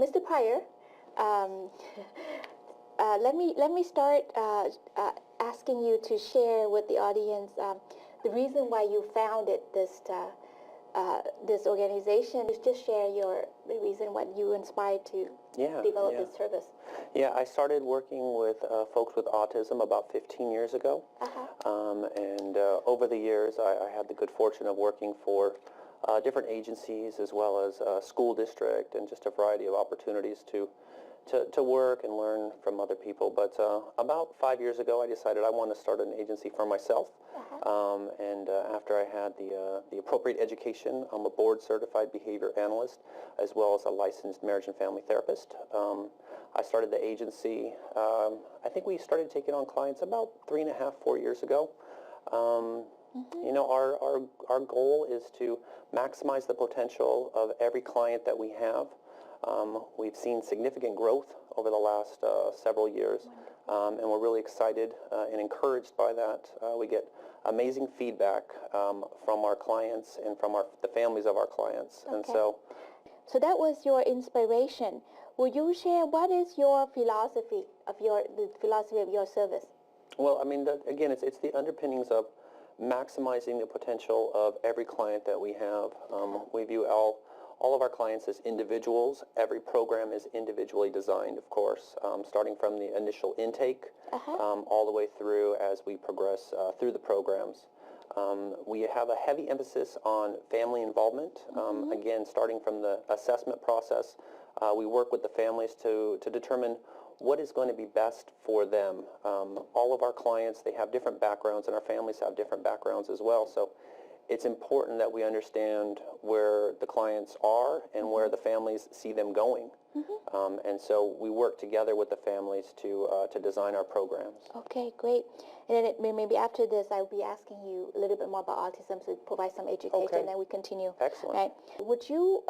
Mr. Pryor, um, let me start asking you to share with the audience the reason why you founded this organization. Just share the reason what you inspired to develop this service. Yeah, I started working with folks with autism about 15 years ago. And over the years, I had the good fortune of working for different agencies as well as school district and just a variety of opportunities to work and learn from other people. But about 5 years ago, I decided I want to start an agency for myself. And after I had the appropriate education, I'm a board-certified behavior analyst as well as a licensed marriage and family therapist. I started the agency, I think we started taking on clients about 3.5, 4 years ago. You know, our goal is to maximize the potential of every client that we have. We've seen significant growth over the last several years, and we're really excited and encouraged by that. We get amazing feedback from our clients and from the families of our clients. Okay. And so that was your inspiration. Will you share what is your philosophy of your service? Well, I mean, again, it's the underpinnings of maximizing the potential of every client that we have. We view all of our clients as individuals. Every program is individually designed, of course, starting from the initial intake all the way through as we progress through the programs. We have a heavy emphasis on family involvement. Again, starting from the assessment process, we work with the families to determine what is going to be best for them. All of our clients, they have different backgrounds, and our families have different backgrounds as well. So it's important that we understand where the clients are and where the families see them going. And so we work together with the families to design our programs. Okay, great. And then maybe after this, I'll be asking you a little bit more about autism to provide some education, and then we continue. Excellent. Right. Would you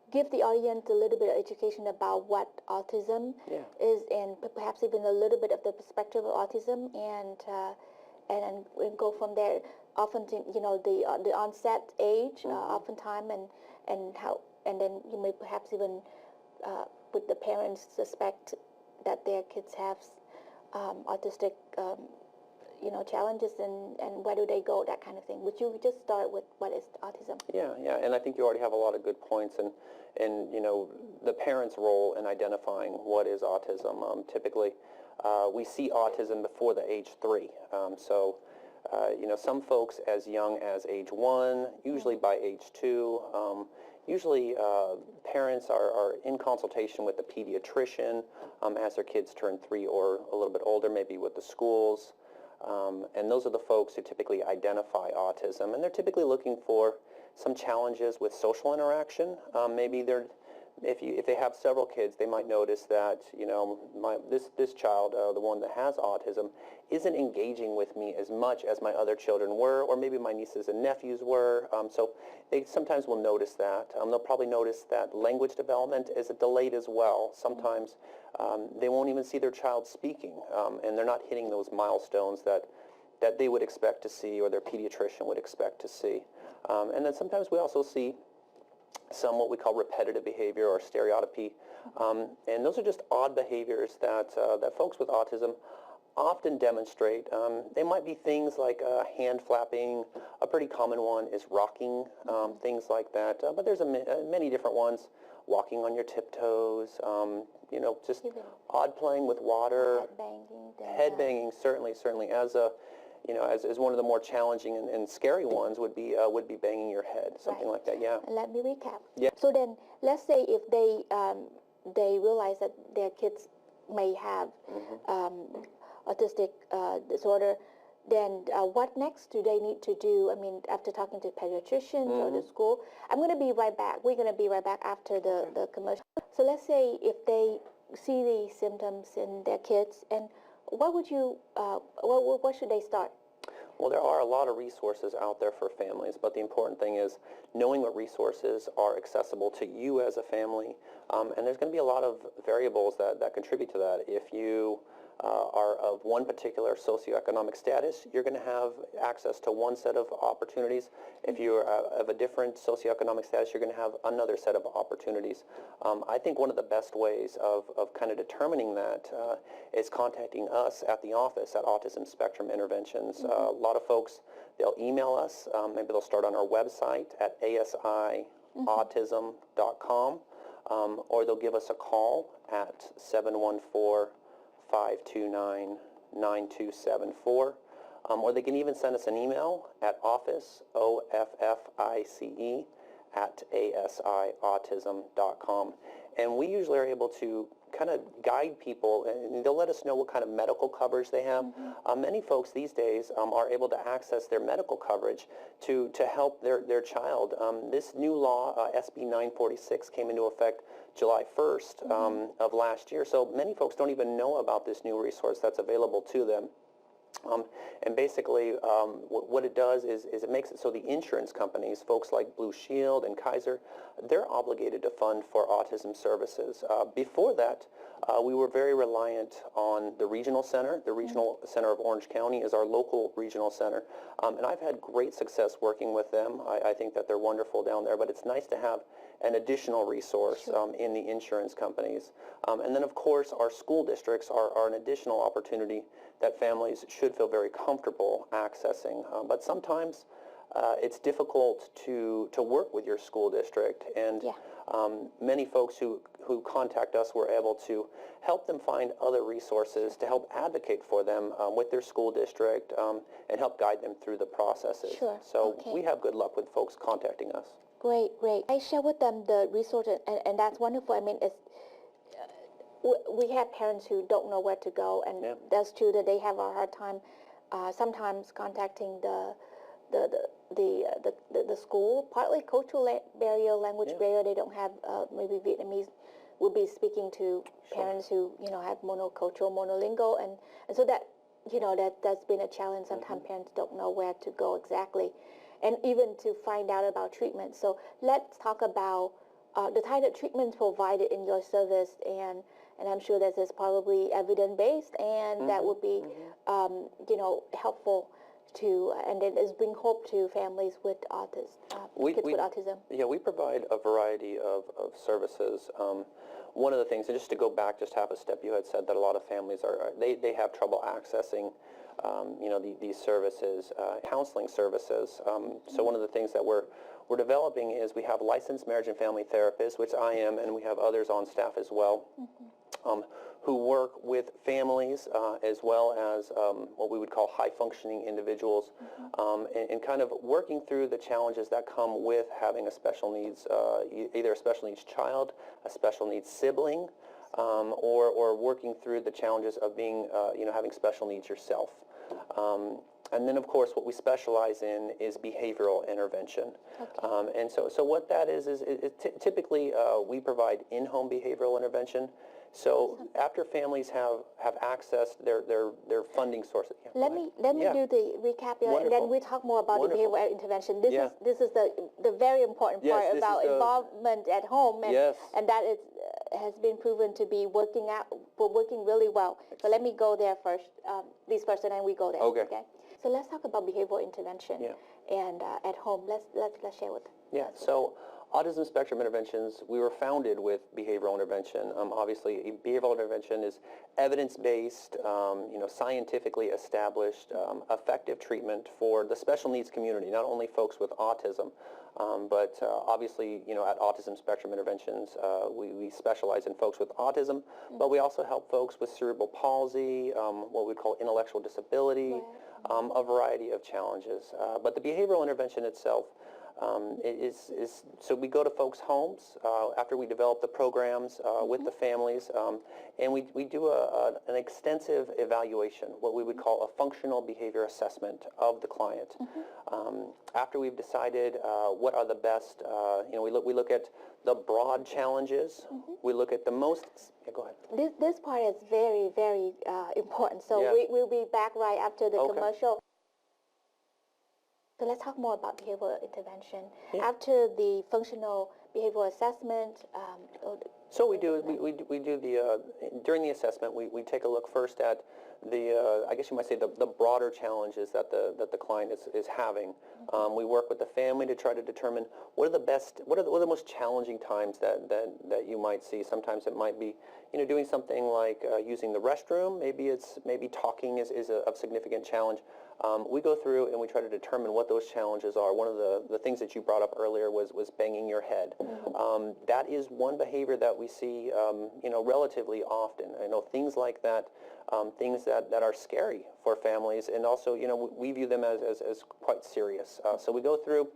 give the audience a little bit of education about what autism is, and perhaps even a little bit of the perspective of autism, and go from there? Often, you know, the onset age, oftentimes, and then you may perhaps even would the parents suspect that their kids have autistic, challenges, and where do they go, that kind of thing. Would you just start with what is autism? Yeah, and I think you already have a lot of good points, and you know, the parents' role in identifying what is autism. Typically, we see autism before the age 3. You know, some folks as young as age 1, usually by age 2. Usually parents are in consultation with the pediatrician as their kids turn 3 or a little bit older, maybe with the schools. And those are the folks who typically identify autism. And they're typically looking for some challenges with social interaction. Maybe if they have several kids, they might notice that, you know, this child, the one that has autism, isn't engaging with me as much as my other children were, or maybe my nieces and nephews were. So they sometimes will notice that. They'll probably notice that language development is delayed as well. Sometimes they won't even see their child speaking, and they're not hitting those milestones that they would expect to see, or their pediatrician would expect to see. And then sometimes we also see some what we call repetitive behavior or stereotypy, and those are just odd behaviors that folks with autism often demonstrate. They might be things like hand flapping. A pretty common one is rocking, things like that. But there's many different ones. Walking on your tiptoes, you know, just odd playing with water. Head banging, certainly as a, you know, as one of the more challenging and scary ones would be banging your head, something like that. Yeah. Let me recap. Yeah. So then, let's say if they realize that their kids may have autistic disorder, then what next do they need to do? I mean, after talking to pediatricians or the school, I'm going to be right back. We're going to be right back after the commercial. So let's say if they see these symptoms in their kids, and what would you, what should they start? Well, there are a lot of resources out there for families, but the important thing is knowing what resources are accessible to you as a family. And there's going to be a lot of variables that contribute to that. If you are of one particular socioeconomic status, you're going to have access to one set of opportunities. If you're of a different socioeconomic status, you're going to have another set of opportunities. I think one of the best ways of kind of determining that is contacting us at the office at Autism Spectrum Interventions. A lot of folks, they'll email us. Maybe they'll start on our website at asiautism.com, or they'll give us a call at 714-529-9274, or they can even send us an email at office, OFFICE, at asiautism.com. And we usually are able to kind of guide people, and they'll let us know what kind of medical coverage they have. Many folks these days are able to access their medical coverage to help their child. This new law, SB 946, came into effect July 1st of last year, so many folks don't even know about this new resource that's available to them. And basically, what it does is it makes it so the insurance companies, folks like Blue Shield and Kaiser, they're obligated to fund for autism services. Before that, we were very reliant on the regional center. The regional center of Orange County is our local regional center. And I've had great success working with them. I think that they're wonderful down there, but it's nice to have an additional resource in the insurance companies. And then, of course, our school districts are an additional opportunity that families should feel very comfortable accessing. But sometimes it's difficult to work with your school district, and many folks who contact us, we're able to help them find other resources to help advocate for them with their school district and help guide them through the processes. So we have good luck with folks contacting us. Great. I share with them the resources, and that's wonderful. I mean, we have parents who don't know where to go, and that's true that they have a hard time sometimes contacting the school. Partly cultural barrier, language barrier. They don't have maybe Vietnamese would be speaking to parents who have monocultural, monolingual, and so that that's been a challenge. Sometimes parents don't know where to go exactly, and even to find out about treatment. So let's talk about the type of treatments provided in your service, and I'm sure this is probably evidence-based, and that would be helpful to, and it is bring hope to families with kids with autism. Yeah, we provide a variety of services. One of the things, and just to go back just half a step, you had said that a lot of families they have trouble accessing these services, counseling services. So one of the things that we're developing is we have licensed marriage and family therapists, which I am, and we have others on staff as well, who work with families as well as what we would call high-functioning individuals, and kind of working through the challenges that come with having a special needs, either a special needs child, a special needs sibling, or working through the challenges of being, having special needs yourself. And then, of course, what we specialize in is behavioral intervention. And so what that is typically we provide in-home behavioral intervention. So after families have accessed their funding sources. Let me do the recap here, and then we talk more about the behavioral intervention. This is the very important part about involvement at home, and that has been proven to be working really well. So let me go there first, and then we go there. Okay. So let's talk about behavioral intervention and at home. Let's share with us. So Autism Spectrum Interventions, we were founded with behavioral intervention. Obviously, behavioral intervention is evidence-based, scientifically established, effective treatment for the special needs community, not only folks with autism, but obviously, at Autism Spectrum Interventions, we specialize in folks with autism, but we also help folks with cerebral palsy, what we call intellectual disability, a variety of challenges. But the behavioral intervention itself so we go to folks' homes after we develop the programs with the families, and we do an extensive evaluation, what we would call a functional behavior assessment of the client. After we've decided what are the best, we look at the broad challenges. We look at the most. Go ahead. This part is very, very important. So we'll be back right after the commercial. So let's talk more about behavioral intervention. After the functional behavioral assessment? So we do the during the assessment we take a look first at the I guess you might say the broader challenges that the client is having. We work with the family to try to determine what are the most challenging times that you might see. Sometimes it might be doing something like using the restroom. Maybe talking is a significant challenge. We go through and we try to determine what those challenges are. One of the things that you brought up earlier was banging your head. That is one behavior that we see relatively often. I know things like that, things that are scary for families, and also we view them as quite serious. So we go through.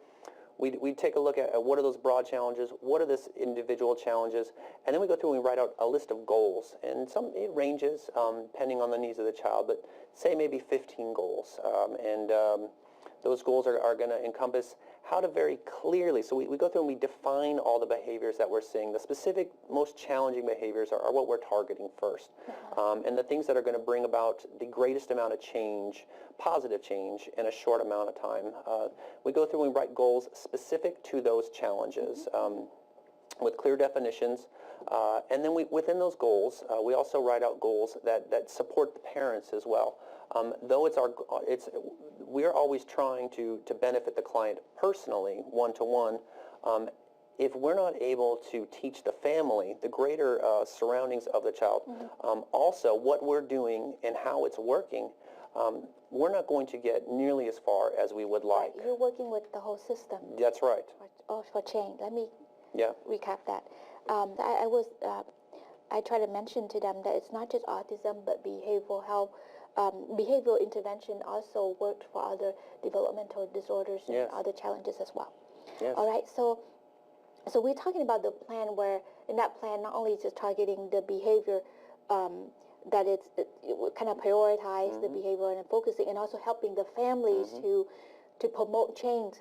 We take a look at what are those broad challenges, what are the individual challenges, and then we go through and we write out a list of goals. And it ranges depending on the needs of the child, but say maybe 15 goals. Those goals are going to encompass how to very clearly, so we go through and we define all the behaviors that we're seeing. The specific, most challenging behaviors are what we're targeting first. And the things that are going to bring about the greatest amount of change, positive change, in a short amount of time. We go through and we write goals specific to those challenges with clear definitions. And then within those goals, we also write out goals that support the parents as well. Though we're always trying to benefit the client personally, one-to-one, if we're not able to teach the family the greater surroundings of the child, also what we're doing and how it's working, we're not going to get nearly as far as we would like. Right. You're working with the whole system. That's right. For change. Let me Yeah. recap that. I try to mention to them that it's not just autism, but behavioral health. Behavioral intervention also worked for other developmental disorders and other challenges as well. Yes. All right, so we're talking about the plan where, in that plan, not only just targeting the behavior, that it kind of prioritize the behavior and focusing, and also helping the families to promote change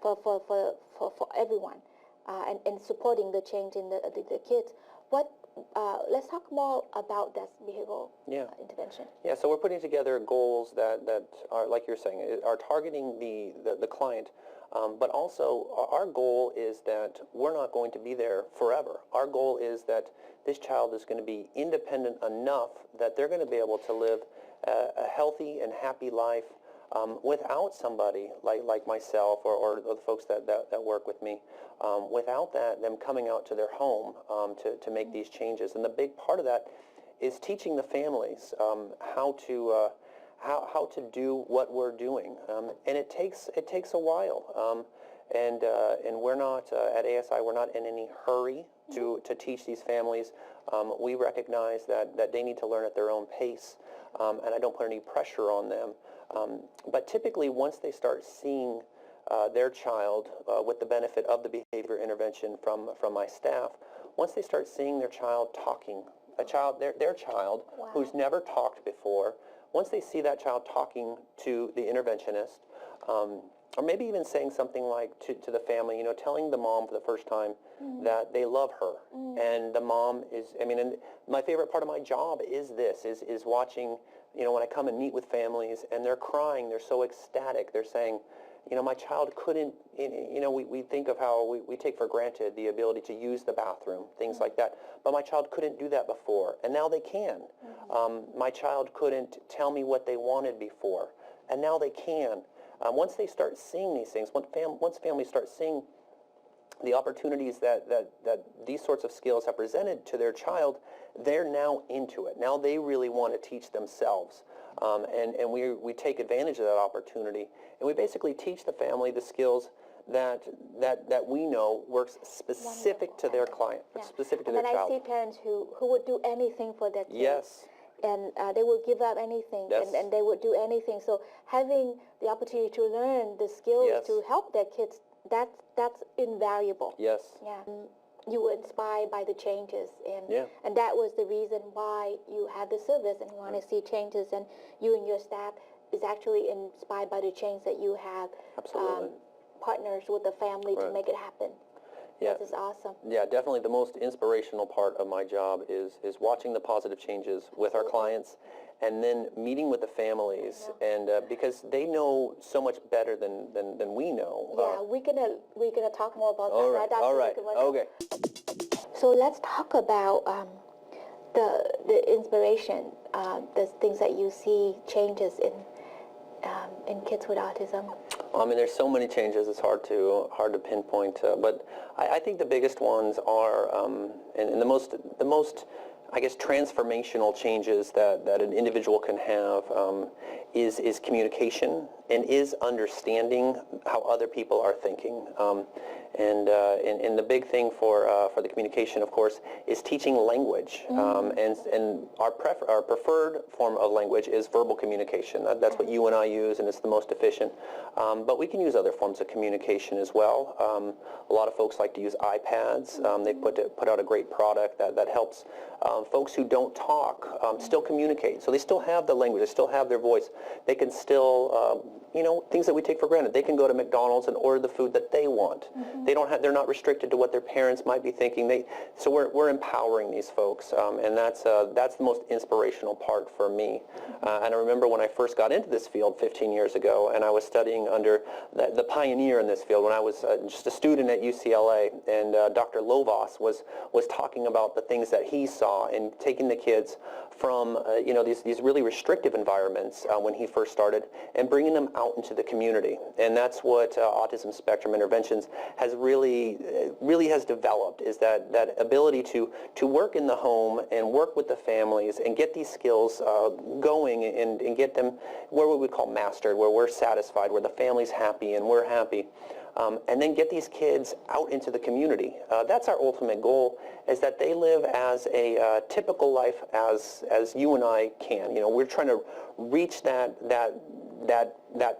for everyone, and supporting the change in the kids. Let's talk more about that behavioral intervention. Yeah, so we're putting together goals that are, like you're saying, are targeting the client, but also our goal is that we're not going to be there forever. Our goal is that this child is going to be independent enough that they're going to be able to live a healthy and happy life without somebody like myself or the folks that work with me, without them coming out to their home to make these changes. And the big part of that is teaching the families how to do what we're doing, and it takes a while. And we're not at ASI. We're not in any hurry to teach these families. We recognize that they need to learn at their own pace, and I don't put any pressure on them. But typically, once they start seeing their child with the benefit of the behavior intervention from my staff, once they start seeing their child talking, their child who's never talked before, once they see that child talking to the interventionist, or maybe even saying something like to the family, telling the mom for the first time that they love her, and the mom and my favorite part of my job is watching, when I come and meet with families and they're crying, they're so ecstatic, they're saying, my child couldn't, we think of how we take for granted the ability to use the bathroom, things like that, but my child couldn't do that before, and now they can. My child couldn't tell me what they wanted before, and now they can. Once they start seeing these things, once families start seeing the opportunities that these sorts of skills have presented to their child, they're now into it. Now they really want to teach themselves. And we take advantage of that opportunity. And we basically teach the family the skills that we know works specific to their client, specific to their child. And I see parents who would do anything for their kids. Yes. And they would give up anything, and they would do anything. So having the opportunity to learn the skills to help their kids, that's invaluable. Yes. Yeah. You were inspired by the changes, and that was the reason why you had the service, and you want to see changes, and you and your staff is actually inspired by the change that you have. Absolutely. Partners with the family to make it happen. This is awesome. Yeah, definitely the most inspirational part of my job is watching the positive changes with our clients, and then meeting with the families, and because they know so much better than we know. Yeah, we're gonna talk more about all that. right, Right all right, okay. So let's talk about the inspiration, the things that you see changes in kids with autism. I mean, there's so many changes. It's hard to pinpoint, but I think the biggest ones are, and the most, I guess, transformational changes that an individual can have is communication and is understanding how other people are thinking. And the big thing for the communication, of course, is teaching language. And our preferred form of language is verbal communication. That's what you and I use, and it's the most efficient. But we can use other forms of communication as well. A lot of folks like to use iPads. They put out a great product that helps folks who don't talk still communicate. So they still have the language. They still have their voice. They can still, things that we take for granted. They can go to McDonald's and order the food that they want. They're not restricted to what their parents might be thinking. So we're empowering these folks, and that's the most inspirational part for me. And I remember when I first got into this field 15 years ago, and I was studying under the pioneer in this field when I was just a student at UCLA, and Dr. Lovas was talking about the things that he saw in taking the kids from these really restrictive environments when he first started, and bringing them out into the community. And that's what Autism Spectrum Interventions has really has developed, is that ability to work in the home and work with the families and get these skills going and get them where we would call mastered, where we're satisfied, where the family's happy and we're happy. And then get these kids out into the community. That's our ultimate goal, is that they live as a typical life as you and I can. We're trying to reach that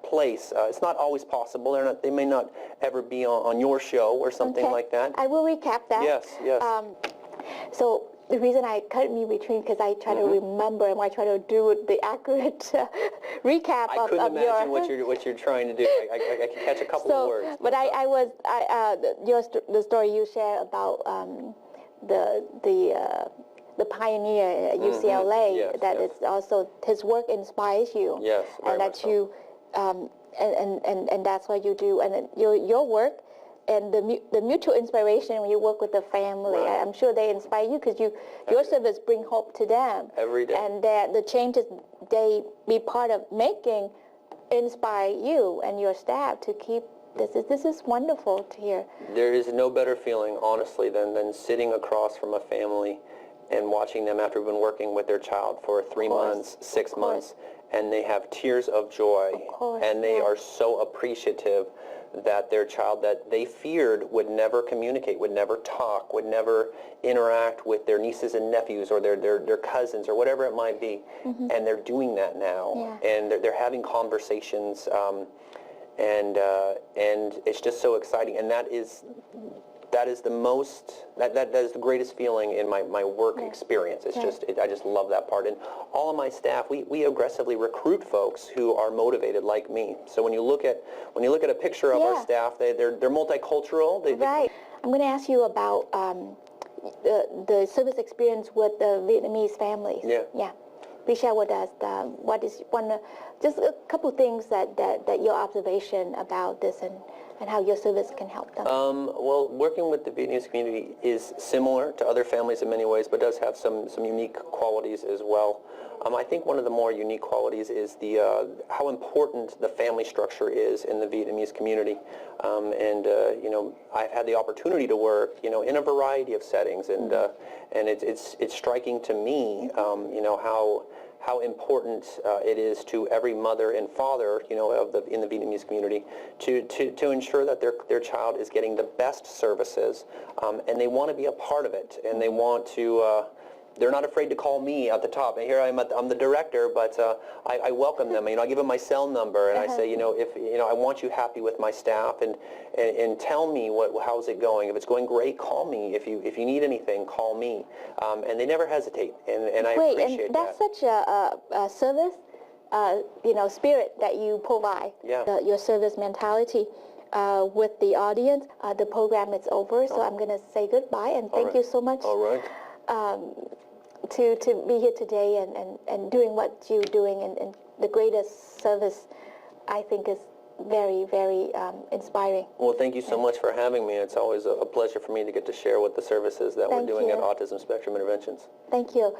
place. It's not always possible. They may not ever be on your show or something like that. I will recap that. Yes, yes. So the reason I cut me between, because I try to remember and I try to do the accurate recap I couldn't imagine your... what you're trying to do. I can catch a couple of words. But the story you share about the pioneer at UCLA, it's also his work inspires you. Yes, and that you and that's what you do, and your work and the mutual inspiration when you work with the family. Right. I'm sure they inspire you, because your service bring hope to them every day, and that the changes they be part of making inspire you and your staff to keep this is wonderful to hear. There is no better feeling, honestly, than sitting across from a family and watching them after we've been working with their child for 3 months, 6 months, and they have tears of joy, and they are so appreciative that their child that they feared would never communicate, would never talk, would never interact with their nieces and nephews or their cousins or whatever it might be, and they're doing that now, and they're having conversations, and it's just so exciting, and that is the most, that is the greatest feeling in my work experience. It's I just love that part. And all of my staff, we aggressively recruit folks who are motivated like me. So when you look at a picture of our staff, they're multicultural. Right. I'm going to ask you about the service experience with the Vietnamese families. Yeah. Please share with us what is just a couple things that your observation about this and how your service can help them. Well, working with the Vietnamese community is similar to other families in many ways, but does have some unique qualities as well. I think one of the more unique qualities is how important the family structure is in the Vietnamese community. I've had the opportunity to work, in a variety of settings, and it's striking to me, how important it is to every mother and father, in the Vietnamese community, to ensure that their child is getting the best services, and they want to be a part of it, and they want to. They're not afraid to call me at the top. And here I'm the director, but I welcome them. I give them my cell number, and I say, if I want you happy with my staff, and tell me how's it going. If it's going great, call me. If you need anything, call me. And they never hesitate, and I appreciate that. That's such a service, spirit that you provide. Yeah. Your service mentality. with the audience. The program is over, so I'm going to say goodbye, and thank you so much. All right. To be here today and doing what you're doing, and the greatest service, I think, is very, very inspiring. Well, thank you so much for having me. It's always a pleasure for me to get to share what the services that we're doing at Autism Spectrum Interventions. Thank you.